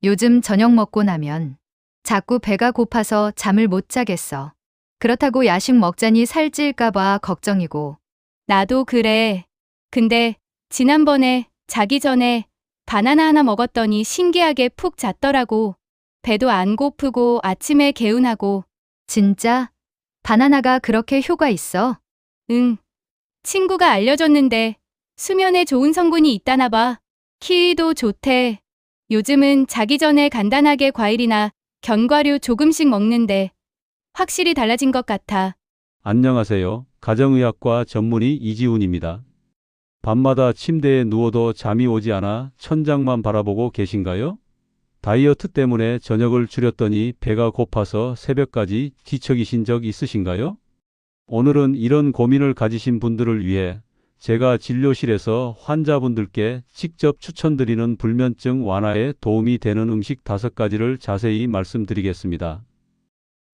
요즘 저녁 먹고 나면 자꾸 배가 고파서 잠을 못 자겠어. 그렇다고 야식 먹자니 살찔까봐 걱정이고. 나도 그래. 근데 지난번에 자기 전에 바나나 하나 먹었더니 신기하게 푹 잤더라고. 배도 안 고프고 아침에 개운하고. 진짜? 바나나가 그렇게 효과 있어? 응. 친구가 알려줬는데 수면에 좋은 성분이 있다나 봐. 키위도 좋대. 요즘은 자기 전에 간단하게 과일이나 견과류 조금씩 먹는데 확실히 달라진 것 같아. 안녕하세요. 가정의학과 전문의 이지훈입니다. 밤마다 침대에 누워도 잠이 오지 않아 천장만 바라보고 계신가요? 다이어트 때문에 저녁을 줄였더니 배가 고파서 새벽까지 뒤척이신 적 있으신가요? 오늘은 이런 고민을 가지신 분들을 위해 제가 진료실에서 환자분들께 직접 추천드리는 불면증 완화에 도움이 되는 음식 5가지를 자세히 말씀드리겠습니다.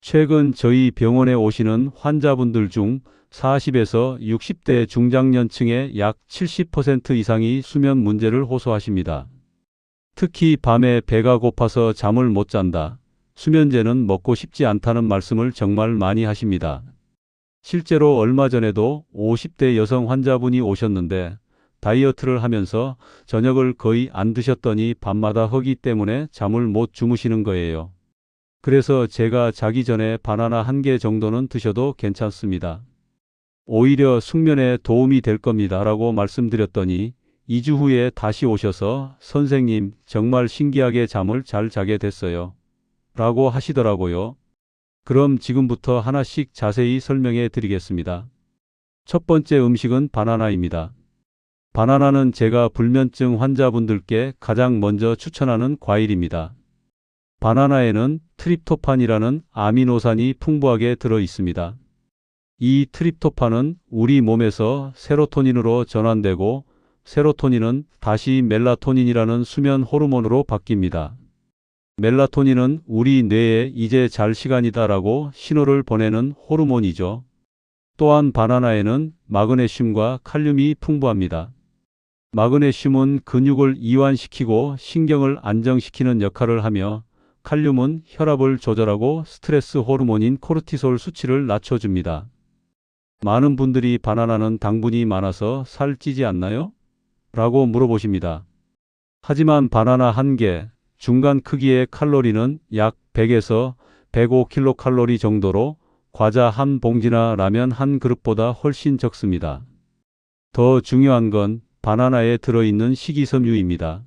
최근 저희 병원에 오시는 환자분들 중 40에서 60대 중장년층의 약 70% 이상이 수면 문제를 호소하십니다. 특히 밤에 배가 고파서 잠을 못 잔다, 수면제는 먹고 싶지 않다는 말씀을 정말 많이 하십니다. 실제로 얼마 전에도 50대 여성 환자분이 오셨는데 다이어트를 하면서 저녁을 거의 안 드셨더니 밤마다 허기 때문에 잠을 못 주무시는 거예요. 그래서 제가 자기 전에 바나나 1개 정도는 드셔도 괜찮습니다. 오히려 숙면에 도움이 될 겁니다 라고 말씀드렸더니 2주 후에 다시 오셔서 선생님 정말 신기하게 잠을 잘 자게 됐어요 라고 하시더라고요. 그럼 지금부터 하나씩 자세히 설명해 드리겠습니다. 첫 번째 음식은 바나나입니다. 바나나는 제가 불면증 환자분들께 가장 먼저 추천하는 과일입니다. 바나나에는 트립토판이라는 아미노산이 풍부하게 들어 있습니다. 이 트립토판은 우리 몸에서 세로토닌으로 전환되고 세로토닌은 다시 멜라토닌이라는 수면 호르몬으로 바뀝니다. 멜라토닌은 우리 뇌에 이제 잘 시간이다라고 신호를 보내는 호르몬이죠. 또한 바나나에는 마그네슘과 칼륨이 풍부합니다. 마그네슘은 근육을 이완시키고 신경을 안정시키는 역할을 하며 칼륨은 혈압을 조절하고 스트레스 호르몬인 코르티솔 수치를 낮춰줍니다. 많은 분들이 바나나는 당분이 많아서 살 찌지 않나요? 라고 물어보십니다. 하지만 바나나 1개, 중간 크기의 칼로리는 약 100에서 105kcal 정도로 과자 한 봉지나 라면 한 그릇보다 훨씬 적습니다. 더 중요한 건 바나나에 들어있는 식이섬유입니다.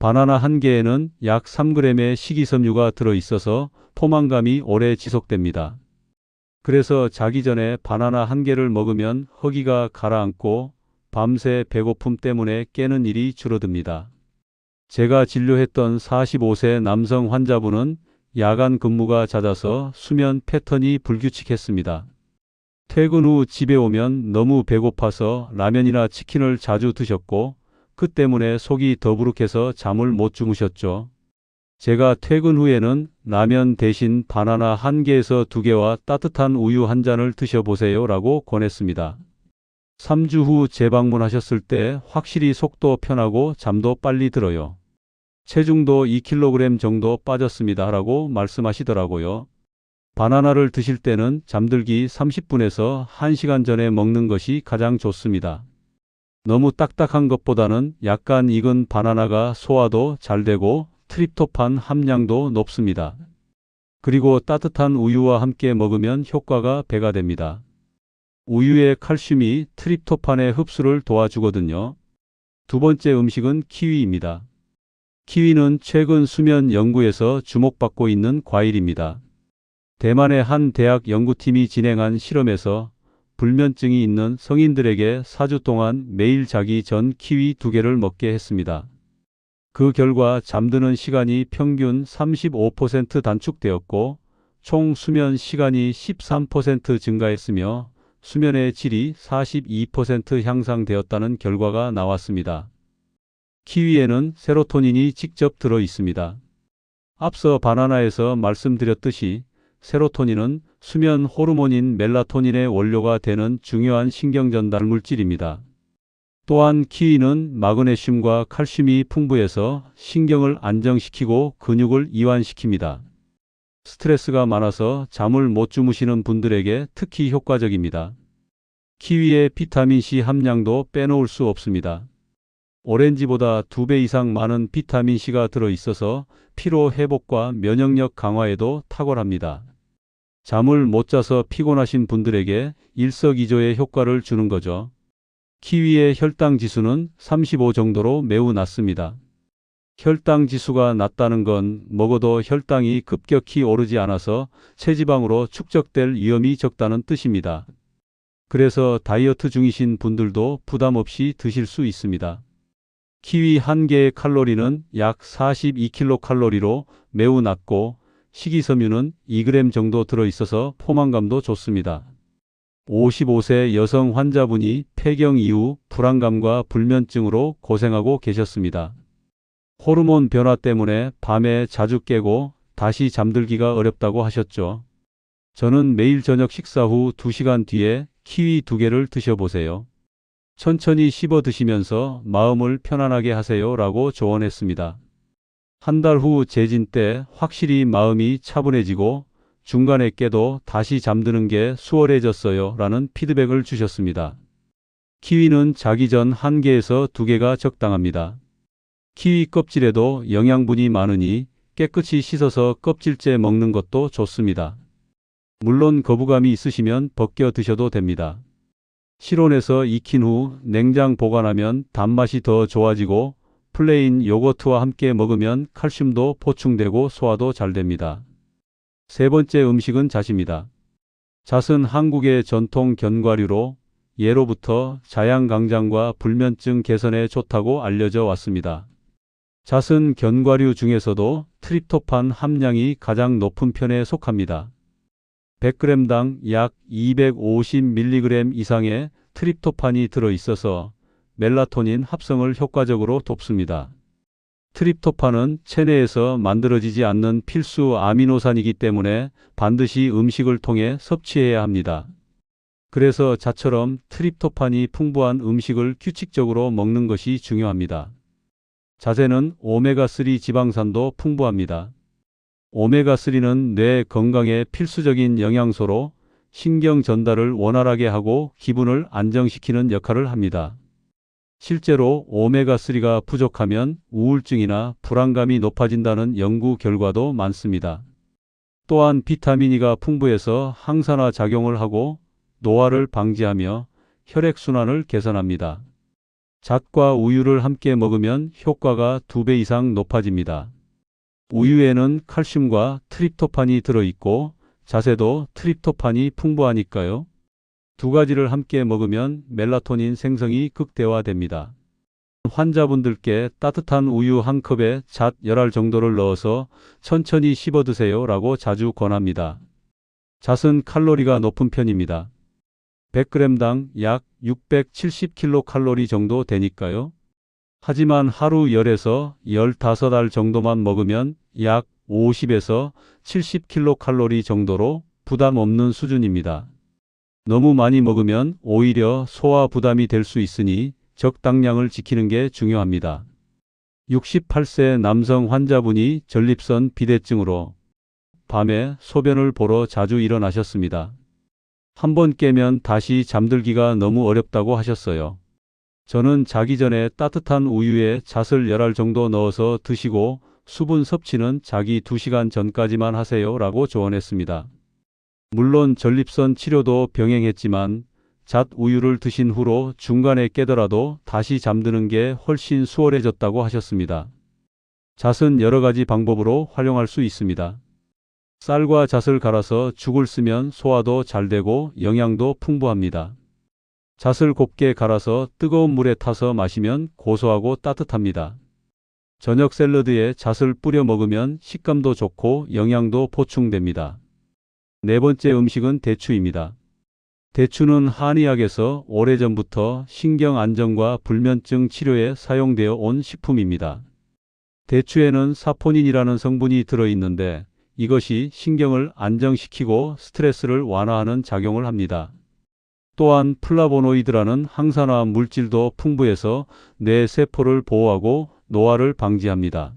바나나 1개에는 약 3g의 식이섬유가 들어있어서 포만감이 오래 지속됩니다. 그래서 자기 전에 바나나 1개를 먹으면 허기가 가라앉고 밤새 배고픔 때문에 깨는 일이 줄어듭니다. 제가 진료했던 45세 남성 환자분은 야간 근무가 잦아서 수면 패턴이 불규칙했습니다. 퇴근 후 집에 오면 너무 배고파서 라면이나 치킨을 자주 드셨고 그 때문에 속이 더부룩해서 잠을 못 주무셨죠. 제가 퇴근 후에는 라면 대신 바나나 1개에서 2개와 따뜻한 우유 1잔을 드셔보세요 라고 권했습니다. 3주 후 재방문하셨을 때 확실히 속도 편하고 잠도 빨리 들어요. 체중도 2kg 정도 빠졌습니다 라고 말씀하시더라고요. 바나나를 드실 때는 잠들기 30분에서 1시간 전에 먹는 것이 가장 좋습니다. 너무 딱딱한 것보다는 약간 익은 바나나가 소화도 잘 되고 트립토판 함량도 높습니다. 그리고 따뜻한 우유와 함께 먹으면 효과가 배가 됩니다. 우유의 칼슘이 트립토판의 흡수를 도와주거든요. 두 번째 음식은 키위입니다. 키위는 최근 수면 연구에서 주목받고 있는 과일입니다. 대만의 한 대학 연구팀이 진행한 실험에서 불면증이 있는 성인들에게 4주 동안 매일 자기 전 키위 2개를 먹게 했습니다. 그 결과 잠드는 시간이 평균 35% 단축되었고 총 수면 시간이 13% 증가했으며 수면의 질이 42% 향상되었다는 결과가 나왔습니다. 키위에는 세로토닌이 직접 들어 있습니다. 앞서 바나나에서 말씀드렸듯이 세로토닌은 수면 호르몬인 멜라토닌의 원료가 되는 중요한 신경전달 물질입니다. 또한 키위는 마그네슘과 칼슘이 풍부해서 신경을 안정시키고 근육을 이완시킵니다. 스트레스가 많아서 잠을 못 주무시는 분들에게 특히 효과적입니다. 키위의 비타민C 함량도 빼놓을 수 없습니다. 오렌지보다 2배 이상 많은 비타민C가 들어있어서 피로 회복과 면역력 강화에도 탁월합니다. 잠을 못 자서 피곤하신 분들에게 일석이조의 효과를 주는 거죠. 키위의 혈당 지수는 35 정도로 매우 낮습니다. 혈당 지수가 낮다는 건 먹어도 혈당이 급격히 오르지 않아서 체지방으로 축적될 위험이 적다는 뜻입니다. 그래서 다이어트 중이신 분들도 부담 없이 드실 수 있습니다. 키위 한 개의 칼로리는 약 42kcal로 매우 낮고 식이섬유는 2g 정도 들어있어서 포만감도 좋습니다. 55세 여성 환자분이 폐경 이후 불안감과 불면증으로 고생하고 계셨습니다. 호르몬 변화 때문에 밤에 자주 깨고 다시 잠들기가 어렵다고 하셨죠. 저는 매일 저녁 식사 후 2시간 뒤에 키위 2개를 드셔보세요. 천천히 씹어 드시면서 마음을 편안하게 하세요 라고 조언했습니다. 한 달 후 재진 때 확실히 마음이 차분해지고 중간에 깨도 다시 잠드는 게 수월해졌어요 라는 피드백을 주셨습니다. 키위는 자기 전 1개에서 2개가 적당합니다. 키위 껍질에도 영양분이 많으니 깨끗이 씻어서 껍질째 먹는 것도 좋습니다. 물론 거부감이 있으시면 벗겨 드셔도 됩니다. 실온에서 익힌 후 냉장 보관하면 단맛이 더 좋아지고 플레인 요거트와 함께 먹으면 칼슘도 보충되고 소화도 잘 됩니다. 세 번째 음식은 잣입니다. 잣은 한국의 전통 견과류로 예로부터 자양강장과 불면증 개선에 좋다고 알려져 왔습니다. 잣은 견과류 중에서도 트립토판 함량이 가장 높은 편에 속합니다. 100g당 약 250mg 이상의 트립토판이 들어있어서 멜라토닌 합성을 효과적으로 돕습니다. 트립토판은 체내에서 만들어지지 않는 필수 아미노산이기 때문에 반드시 음식을 통해 섭취해야 합니다. 그래서 잣처럼 트립토판이 풍부한 음식을 규칙적으로 먹는 것이 중요합니다. 잣에는 오메가3 지방산도 풍부합니다. 오메가3는 뇌 건강에 필수적인 영양소로 신경 전달을 원활하게 하고 기분을 안정시키는 역할을 합니다. 실제로 오메가3가 부족하면 우울증이나 불안감이 높아진다는 연구 결과도 많습니다. 또한 비타민 E가 풍부해서 항산화 작용을 하고 노화를 방지하며 혈액순환을 개선합니다. 잣과 우유를 함께 먹으면 효과가 2배 이상 높아집니다. 우유에는 칼슘과 트립토판이 들어있고 잣에도 트립토판이 풍부하니까요. 2가지를 함께 먹으면 멜라토닌 생성이 극대화됩니다. 환자분들께 따뜻한 우유 1컵에 잣 10알 정도를 넣어서 천천히 씹어 드세요 라고 자주 권합니다. 잣은 칼로리가 높은 편입니다. 100g당 약 670kcal 정도 되니까요. 하지만 하루 10에서 15알 정도만 먹으면 약 50에서 70kcal 정도로 부담 없는 수준입니다. 너무 많이 먹으면 오히려 소화 부담이 될 수 있으니 적당량을 지키는 게 중요합니다. 68세 남성 환자분이 전립선 비대증으로 밤에 소변을 보러 자주 일어나셨습니다. 한번 깨면 다시 잠들기가 너무 어렵다고 하셨어요. 저는 자기 전에 따뜻한 우유에 잣을 10알 정도 넣어서 드시고 수분 섭취는 자기 2시간 전까지만 하세요 라고 조언했습니다. 물론 전립선 치료도 병행했지만 잣 우유를 드신 후로 중간에 깨더라도 다시 잠드는 게 훨씬 수월해졌다고 하셨습니다. 잣은 여러 가지 방법으로 활용할 수 있습니다. 쌀과 잣을 갈아서 죽을 쓰면 소화도 잘 되고 영양도 풍부합니다. 잣을 곱게 갈아서 뜨거운 물에 타서 마시면 고소하고 따뜻합니다. 저녁 샐러드에 잣을 뿌려 먹으면 식감도 좋고 영양도 보충됩니다. 네 번째 음식은 대추입니다. 대추는 한의학에서 오래전부터 신경 안정과 불면증 치료에 사용되어 온 식품입니다. 대추에는 사포닌이라는 성분이 들어있는데 이것이 신경을 안정시키고 스트레스를 완화하는 작용을 합니다. 또한 플라보노이드라는 항산화 물질도 풍부해서 뇌 세포를 보호하고 노화를 방지합니다.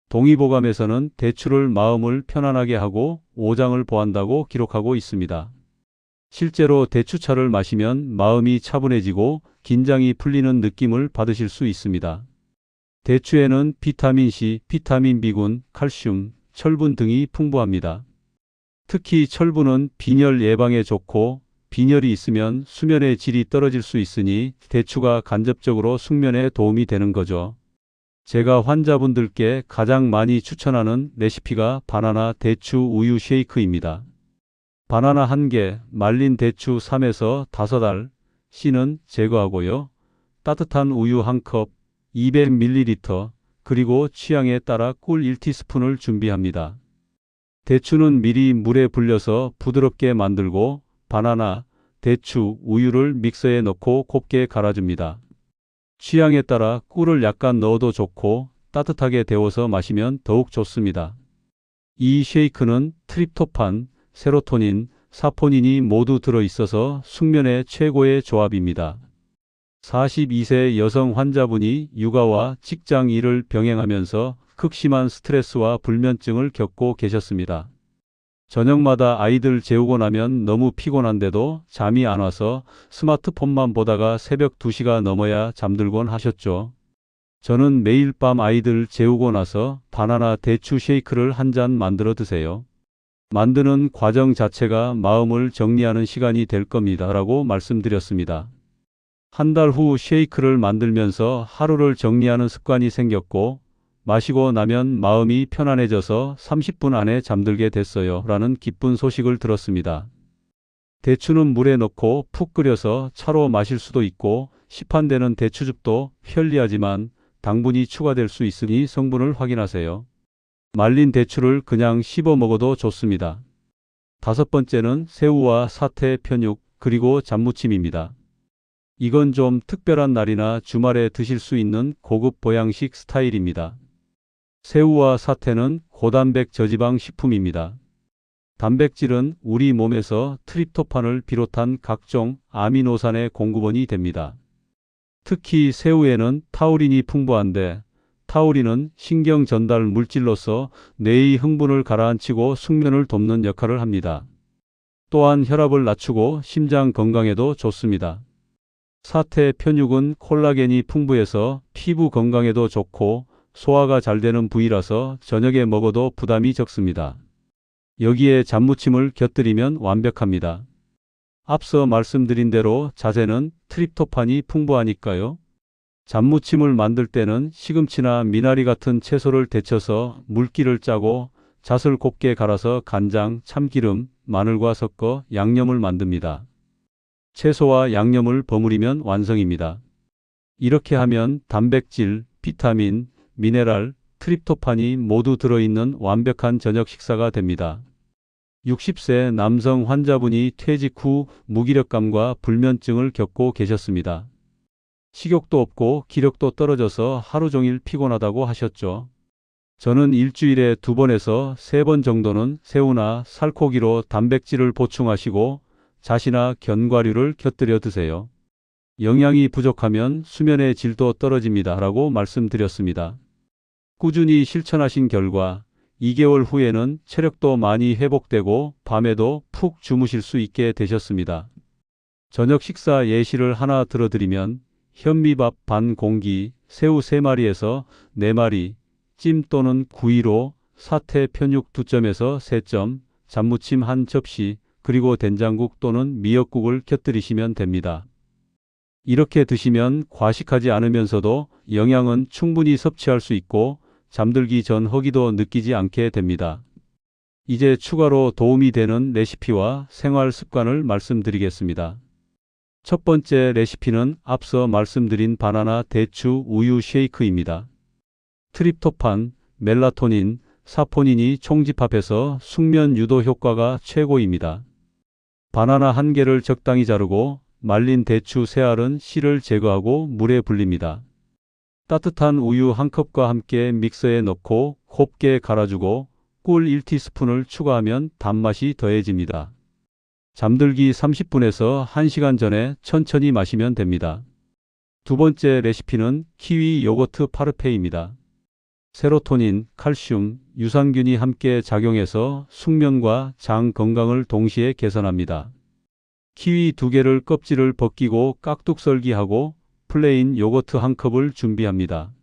동의보감에서는 대추를 마음을 편안하게 하고 오장을 보한다고 기록하고 있습니다. 실제로 대추차를 마시면 마음이 차분해지고 긴장이 풀리는 느낌을 받으실 수 있습니다. 대추에는 비타민C, 비타민 B군, 칼슘, 철분 등이 풍부합니다. 특히 철분은 빈혈 예방에 좋고 빈혈이 있으면 수면의 질이 떨어질 수 있으니 대추가 간접적으로 숙면에 도움이 되는 거죠. 제가 환자분들께 가장 많이 추천하는 레시피가 바나나 대추 우유 쉐이크입니다. 바나나 1개, 말린 대추 3에서 5알, 씨는 제거하고요. 따뜻한 우유 1컵, 200ml, 그리고 취향에 따라 꿀 1티스푼을 준비합니다. 대추는 미리 물에 불려서 부드럽게 만들고 바나나, 대추, 우유를 믹서에 넣고 곱게 갈아줍니다. 취향에 따라 꿀을 약간 넣어도 좋고 따뜻하게 데워서 마시면 더욱 좋습니다. 이 쉐이크는 트립토판, 세로토닌, 사포닌이 모두 들어있어서 숙면의 최고의 조합입니다. 42세 여성 환자분이 육아와 직장 일을 병행하면서 극심한 스트레스와 불면증을 겪고 계셨습니다. 저녁마다 아이들 재우고 나면 너무 피곤한데도 잠이 안 와서 스마트폰만 보다가 새벽 2시가 넘어야 잠들곤 하셨죠. 저는 매일 밤 아이들 재우고 나서 바나나 대추 쉐이크를 한 잔 만들어 드세요. 만드는 과정 자체가 마음을 정리하는 시간이 될 겁니다. 라고 말씀드렸습니다. 한 달 후 쉐이크를 만들면서 하루를 정리하는 습관이 생겼고 마시고 나면 마음이 편안해져서 30분 안에 잠들게 됐어요. 라는 기쁜 소식을 들었습니다. 대추는 물에 넣고 푹 끓여서 차로 마실 수도 있고 시판되는 대추즙도 편리하지만 당분이 추가될 수 있으니 성분을 확인하세요. 말린 대추를 그냥 씹어 먹어도 좋습니다. 5번째는 새우와 사태, 편육, 그리고 잡무침입니다. 이건 좀 특별한 날이나 주말에 드실 수 있는 고급 보양식 스타일입니다. 새우와 사태는 고단백 저지방 식품입니다. 단백질은 우리 몸에서 트립토판을 비롯한 각종 아미노산의 공급원이 됩니다. 특히 새우에는 타우린이 풍부한데 타우린은 신경 전달 물질로서 뇌의 흥분을 가라앉히고 숙면을 돕는 역할을 합니다. 또한 혈압을 낮추고 심장 건강에도 좋습니다. 사태, 편육은 콜라겐이 풍부해서 피부 건강에도 좋고 소화가 잘 되는 부위라서 저녁에 먹어도 부담이 적습니다. 여기에 잡무침을 곁들이면 완벽합니다. 앞서 말씀드린 대로 자재는 트립토판이 풍부하니까요. 잡무침을 만들 때는 시금치나 미나리 같은 채소를 데쳐서 물기를 짜고 잣을 곱게 갈아서 간장, 참기름, 마늘과 섞어 양념을 만듭니다. 채소와 양념을 버무리면 완성입니다. 이렇게 하면 단백질, 비타민, 미네랄, 트립토판이 모두 들어있는 완벽한 저녁 식사가 됩니다. 60세 남성 환자분이 퇴직 후 무기력감과 불면증을 겪고 계셨습니다. 식욕도 없고 기력도 떨어져서 하루 종일 피곤하다고 하셨죠. 저는 일주일에 2번에서 3번 정도는 새우나 살코기로 단백질을 보충하시고 잣이나 견과류를 곁들여 드세요. 영양이 부족하면 수면의 질도 떨어집니다. 라고 말씀드렸습니다. 꾸준히 실천하신 결과 2개월 후에는 체력도 많이 회복되고 밤에도 푹 주무실 수 있게 되셨습니다. 저녁 식사 예시를 하나 들어드리면 현미밥 반 공기, 새우 3마리에서 4마리, 찜 또는 구이로 사태, 편육 2점에서 3점, 잡무침 1접시, 그리고 된장국 또는 미역국을 곁들이시면 됩니다. 이렇게 드시면 과식하지 않으면서도 영양은 충분히 섭취할 수 있고 잠들기 전 허기도 느끼지 않게 됩니다. 이제 추가로 도움이 되는 레시피와 생활 습관을 말씀드리겠습니다. 첫 번째 레시피는 앞서 말씀드린 바나나 대추 우유 쉐이크입니다. 트립토판, 멜라토닌, 사포닌이 총집합해서 숙면 유도 효과가 최고입니다. 바나나 1개를 적당히 자르고 말린 대추 3알은 씨를 제거하고 물에 불립니다. 따뜻한 우유 1컵과 함께 믹서에 넣고 곱게 갈아주고 꿀 1티스푼을 추가하면 단맛이 더해집니다. 잠들기 30분에서 1시간 전에 천천히 마시면 됩니다. 두 번째 레시피는 키위 요거트 파르페입니다. 세로토닌, 칼슘, 유산균이 함께 작용해서 숙면과 장 건강을 동시에 개선합니다. 키위 2개를 껍질을 벗기고 깍둑 썰기하고 플레인 요거트 1컵을 준비합니다.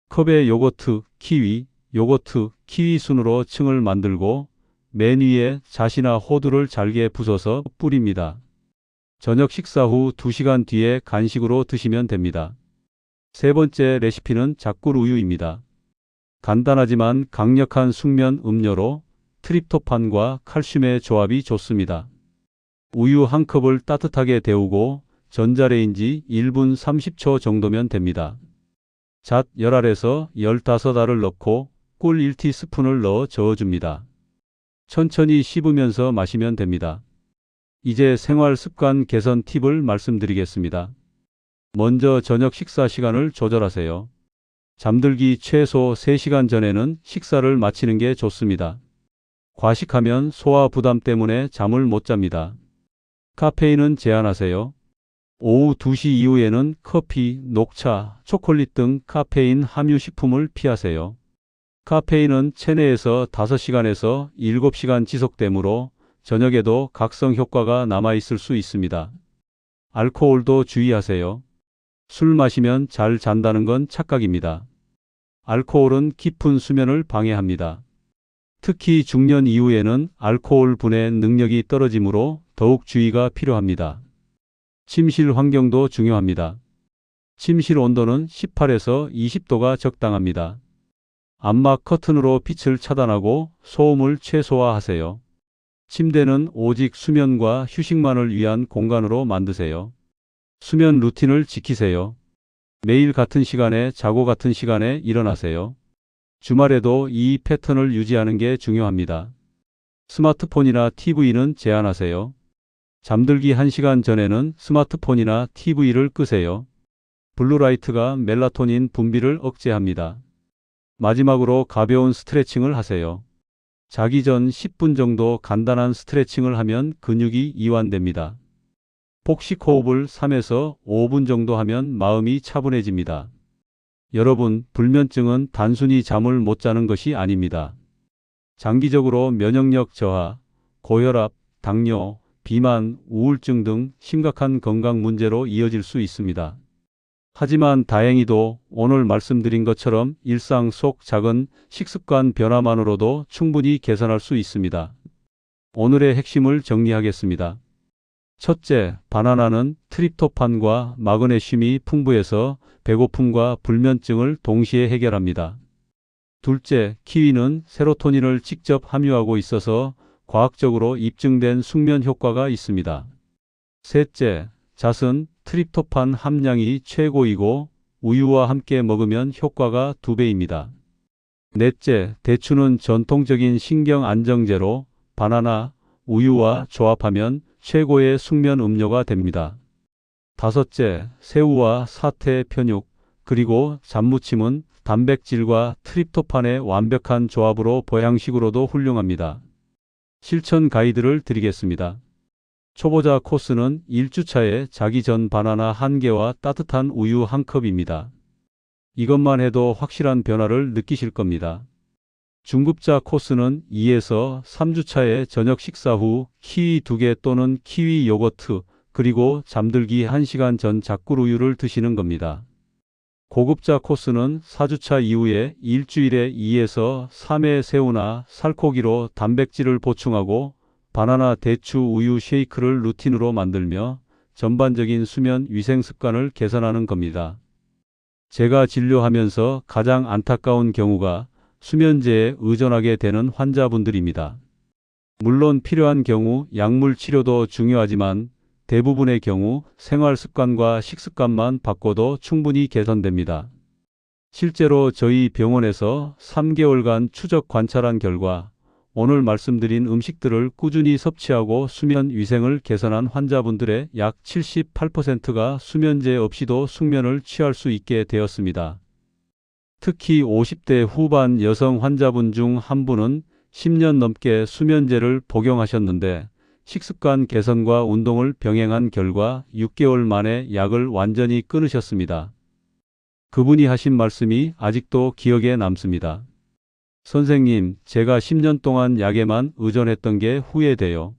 컵에 요거트, 키위, 요거트, 키위 순으로 층을 만들고 맨 위에 잣이나 호두를 잘게 부숴서 뿌립니다. 저녁 식사 후 2시간 뒤에 간식으로 드시면 됩니다. 세 번째 레시피는 작꿀우유입니다. 간단하지만 강력한 숙면 음료로 트립토판과 칼슘의 조합이 좋습니다. 우유 1컵을 따뜻하게 데우고 전자레인지 1분 30초 정도면 됩니다. 잣 10알에서 15알을 넣고 꿀 1티스푼을 넣어 저어줍니다. 천천히 씹으면서 마시면 됩니다. 이제 생활 습관 개선 팁을 말씀드리겠습니다. 먼저 저녁 식사 시간을 조절하세요. 잠들기 최소 3시간 전에는 식사를 마치는 게 좋습니다. 과식하면 소화 부담 때문에 잠을 못 잡니다. 카페인은 제한하세요. 오후 2시 이후에는 커피, 녹차, 초콜릿 등 카페인 함유 식품을 피하세요. 카페인은 체내에서 5시간에서 7시간 지속되므로 저녁에도 각성 효과가 남아있을 수 있습니다. 알코올도 주의하세요. 술 마시면 잘 잔다는 건 착각입니다. 알코올은 깊은 수면을 방해합니다. 특히 중년 이후에는 알코올 분해 능력이 떨어지므로 더욱 주의가 필요합니다. 침실 환경도 중요합니다. 침실 온도는 18에서 20도가 적당합니다. 암막 커튼으로 빛을 차단하고 소음을 최소화하세요. 침대는 오직 수면과 휴식만을 위한 공간으로 만드세요. 수면 루틴을 지키세요. 매일 같은 시간에 자고 같은 시간에 일어나세요. 주말에도 이 패턴을 유지하는 게 중요합니다. 스마트폰이나 TV는 제한하세요. 잠들기 1시간 전에는 스마트폰이나 TV를 끄세요. 블루라이트가 멜라토닌 분비를 억제합니다. 마지막으로 가벼운 스트레칭을 하세요. 자기 전 10분 정도 간단한 스트레칭을 하면 근육이 이완됩니다. 복식 호흡을 3에서 5분 정도 하면 마음이 차분해집니다. 여러분, 불면증은 단순히 잠을 못 자는 것이 아닙니다. 장기적으로 면역력 저하, 고혈압, 당뇨, 비만, 우울증 등 심각한 건강 문제로 이어질 수 있습니다. 하지만 다행히도 오늘 말씀드린 것처럼 일상 속 작은 식습관 변화만으로도 충분히 개선할 수 있습니다. 오늘의 핵심을 정리하겠습니다. 첫째, 바나나는 트립토판과 마그네슘이 풍부해서 배고픔과 불면증을 동시에 해결합니다. 둘째, 키위는 세로토닌을 직접 함유하고 있어서 과학적으로 입증된 숙면 효과가 있습니다. 셋째, 잣은 트립토판 함량이 최고이고 우유와 함께 먹으면 효과가 2배입니다. 넷째, 대추는 전통적인 신경 안정제로 바나나, 우유와 조합하면 최고의 숙면 음료가 됩니다. 다섯째, 새우와 사태, 편육, 그리고 잡무침은 단백질과 트립토판의 완벽한 조합으로 보양식으로도 훌륭합니다. 실천 가이드를 드리겠습니다. 초보자 코스는 1주차에 자기 전 바나나 1개와 따뜻한 우유 1컵입니다. 이것만 해도 확실한 변화를 느끼실 겁니다. 중급자 코스는 2에서 3주차에 저녁 식사 후 키위 2개 또는 키위 요거트, 그리고 잠들기 1시간 전 작꿀우유를 드시는 겁니다. 고급자 코스는 4주차 이후에 일주일에 2에서 3회 새우나 살코기로 단백질을 보충하고 바나나, 대추, 우유 쉐이크를 루틴으로 만들며 전반적인 수면 위생 습관을 개선하는 겁니다. 제가 진료하면서 가장 안타까운 경우가 수면제에 의존하게 되는 환자분들입니다. 물론 필요한 경우 약물 치료도 중요하지만 대부분의 경우 생활 습관과 식습관만 바꿔도 충분히 개선됩니다. 실제로 저희 병원에서 3개월간 추적 관찰한 결과 오늘 말씀드린 음식들을 꾸준히 섭취하고 수면 위생을 개선한 환자분들의 약 78%가 수면제 없이도 숙면을 취할 수 있게 되었습니다. 특히 50대 후반 여성 환자분 중 한 분은 10년 넘게 수면제를 복용하셨는데 식습관 개선과 운동을 병행한 결과 6개월 만에 약을 완전히 끊으셨습니다. 그분이 하신 말씀이 아직도 기억에 남습니다. 선생님, 제가 10년 동안 약에만 의존했던 게 후회돼요.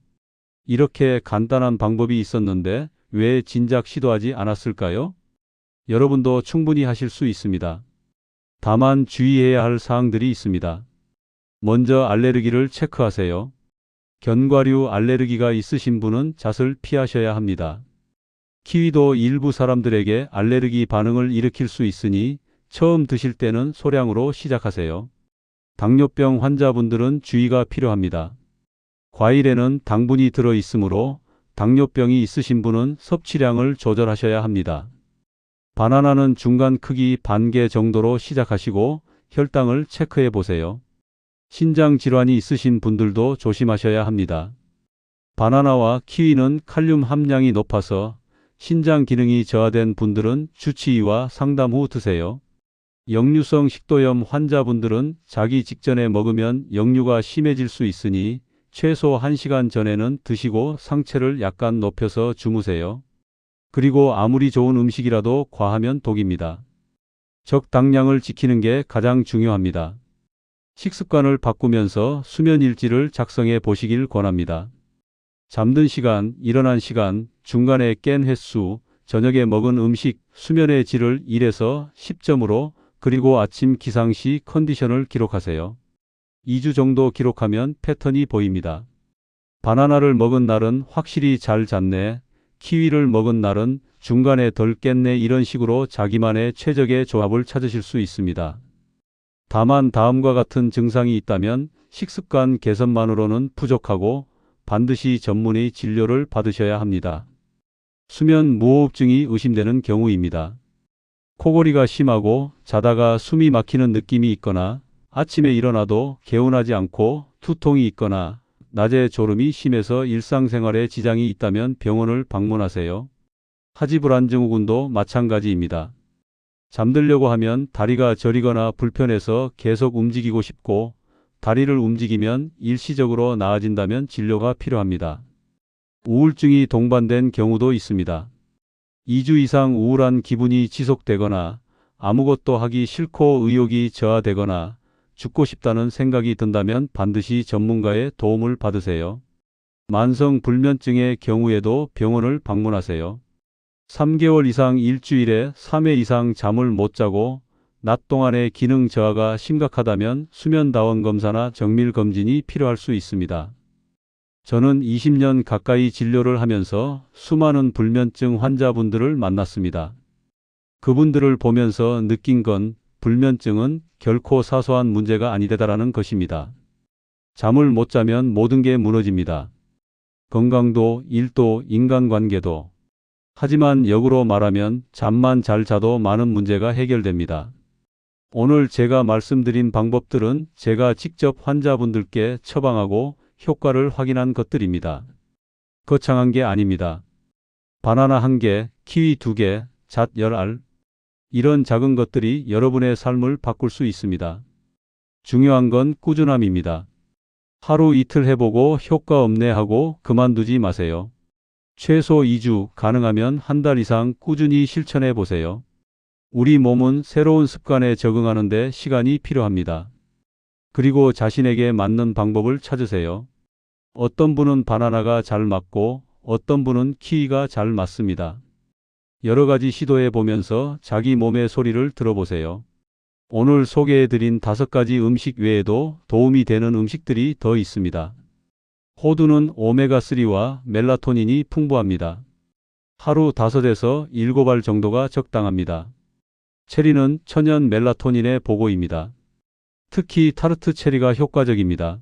이렇게 간단한 방법이 있었는데 왜 진작 시도하지 않았을까요? 여러분도 충분히 하실 수 있습니다. 다만 주의해야 할 사항들이 있습니다. 먼저 알레르기를 체크하세요. 견과류 알레르기가 있으신 분은 잣을 피하셔야 합니다. 키위도 일부 사람들에게 알레르기 반응을 일으킬 수 있으니 처음 드실 때는 소량으로 시작하세요. 당뇨병 환자분들은 주의가 필요합니다. 과일에는 당분이 들어 있으므로 당뇨병이 있으신 분은 섭취량을 조절하셔야 합니다. 바나나는 중간 크기 반 개 정도로 시작하시고 혈당을 체크해 보세요. 신장 질환이 있으신 분들도 조심하셔야 합니다. 바나나와 키위는 칼륨 함량이 높아서 신장 기능이 저하된 분들은 주치의와 상담 후 드세요. 역류성 식도염 환자분들은 자기 직전에 먹으면 역류가 심해질 수 있으니 최소 1시간 전에는 드시고 상체를 약간 높여서 주무세요. 그리고 아무리 좋은 음식이라도 과하면 독입니다. 적당량을 지키는 게 가장 중요합니다. 식습관을 바꾸면서 수면 일지를 작성해 보시길 권합니다. 잠든 시간, 일어난 시간, 중간에 깬 횟수, 저녁에 먹은 음식, 수면의 질을 1에서 10점으로 그리고 아침 기상 시 컨디션을 기록하세요. 2주 정도 기록하면 패턴이 보입니다. 바나나를 먹은 날은 확실히 잘 잤네, 키위를 먹은 날은 중간에 덜 깼네 이런 식으로 자기만의 최적의 조합을 찾으실 수 있습니다. 다만 다음과 같은 증상이 있다면 식습관 개선만으로는 부족하고 반드시 전문의 진료를 받으셔야 합니다. 수면 무호흡증이 의심되는 경우입니다. 코골이가 심하고 자다가 숨이 막히는 느낌이 있거나 아침에 일어나도 개운하지 않고 두통이 있거나 낮에 졸음이 심해서 일상생활에 지장이 있다면 병원을 방문하세요. 하지불안증후군도 마찬가지입니다. 잠들려고 하면 다리가 저리거나 불편해서 계속 움직이고 싶고 다리를 움직이면 일시적으로 나아진다면 진료가 필요합니다. 우울증이 동반된 경우도 있습니다. 2주 이상 우울한 기분이 지속되거나 아무것도 하기 싫고 의욕이 저하되거나 죽고 싶다는 생각이 든다면 반드시 전문가의 도움을 받으세요. 만성 불면증의 경우에도 병원을 방문하세요. 3개월 이상 일주일에 3회 이상 잠을 못 자고 낮 동안의 기능 저하가 심각하다면 수면다원 검사나 정밀 검진이 필요할 수 있습니다. 저는 20년 가까이 진료를 하면서 수많은 불면증 환자분들을 만났습니다. 그분들을 보면서 느낀 건 불면증은 결코 사소한 문제가 아니다라는 것입니다. 잠을 못 자면 모든 게 무너집니다. 건강도, 일도, 인간관계도. 하지만 역으로 말하면 잠만 잘 자도 많은 문제가 해결됩니다. 오늘 제가 말씀드린 방법들은 제가 직접 환자분들께 처방하고 효과를 확인한 것들입니다. 거창한 게 아닙니다. 바나나 1개, 키위 2개, 잣 10알. 이런 작은 것들이 여러분의 삶을 바꿀 수 있습니다. 중요한 건 꾸준함입니다. 하루 이틀 해보고 효과 없네 하고 그만두지 마세요. 최소 2주, 가능하면 한 달 이상 꾸준히 실천해 보세요. 우리 몸은 새로운 습관에 적응하는 데 시간이 필요합니다. 그리고 자신에게 맞는 방법을 찾으세요. 어떤 분은 바나나가 잘 맞고 어떤 분은 키위가 잘 맞습니다. 여러 가지 시도해 보면서 자기 몸의 소리를 들어보세요. 오늘 소개해드린 5가지 음식 외에도 도움이 되는 음식들이 더 있습니다. 호두는 오메가3와 멜라토닌이 풍부합니다. 하루 5에서 7알 정도가 적당합니다. 체리는 천연 멜라토닌의 보고입니다. 특히 타르트 체리가 효과적입니다.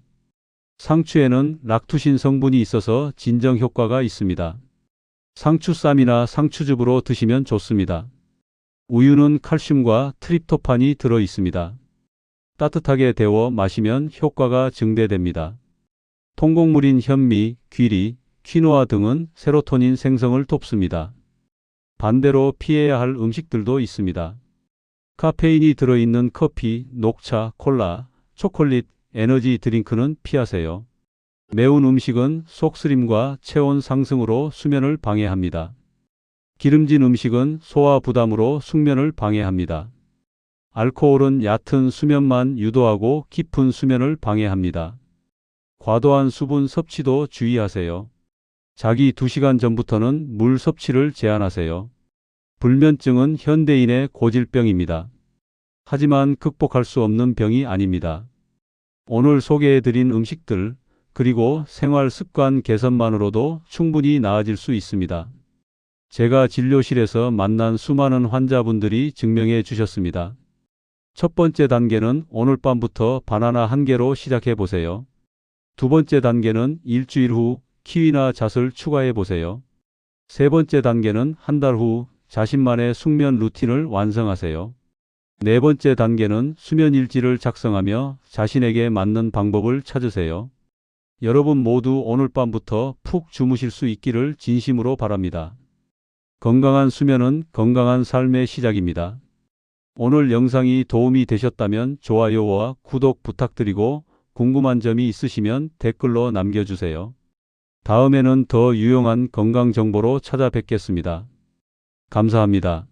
상추에는 락투신 성분이 있어서 진정 효과가 있습니다. 상추쌈이나 상추즙으로 드시면 좋습니다. 우유는 칼슘과 트립토판이 들어 있습니다. 따뜻하게 데워 마시면 효과가 증대됩니다. 통곡물인 현미, 귀리, 퀴노아 등은 세로토닌 생성을 돕습니다. 반대로 피해야 할 음식들도 있습니다. 카페인이 들어있는 커피, 녹차, 콜라, 초콜릿, 에너지 드링크는 피하세요. 매운 음식은 속쓰림과 체온 상승으로 수면을 방해합니다. 기름진 음식은 소화 부담으로 숙면을 방해합니다. 알코올은 얕은 수면만 유도하고 깊은 수면을 방해합니다. 과도한 수분 섭취도 주의하세요. 자기 2시간 전부터는 물 섭취를 제한하세요. 불면증은 현대인의 고질병입니다. 하지만 극복할 수 없는 병이 아닙니다. 오늘 소개해드린 음식들, 그리고 생활 습관 개선만으로도 충분히 나아질 수 있습니다. 제가 진료실에서 만난 수많은 환자분들이 증명해 주셨습니다. 첫 번째 단계는 오늘 밤부터 바나나 1개로 시작해 보세요. 두 번째 단계는 일주일 후 키위나 잣을 추가해 보세요. 세 번째 단계는 한 달 후 자신만의 숙면 루틴을 완성하세요. 네 번째 단계는 수면 일지를 작성하며 자신에게 맞는 방법을 찾으세요. 여러분 모두 오늘 밤부터 푹 주무실 수 있기를 진심으로 바랍니다. 건강한 수면은 건강한 삶의 시작입니다. 오늘 영상이 도움이 되셨다면 좋아요와 구독 부탁드리고 궁금한 점이 있으시면 댓글로 남겨주세요. 다음에는 더 유용한 건강 정보로 찾아뵙겠습니다. 감사합니다.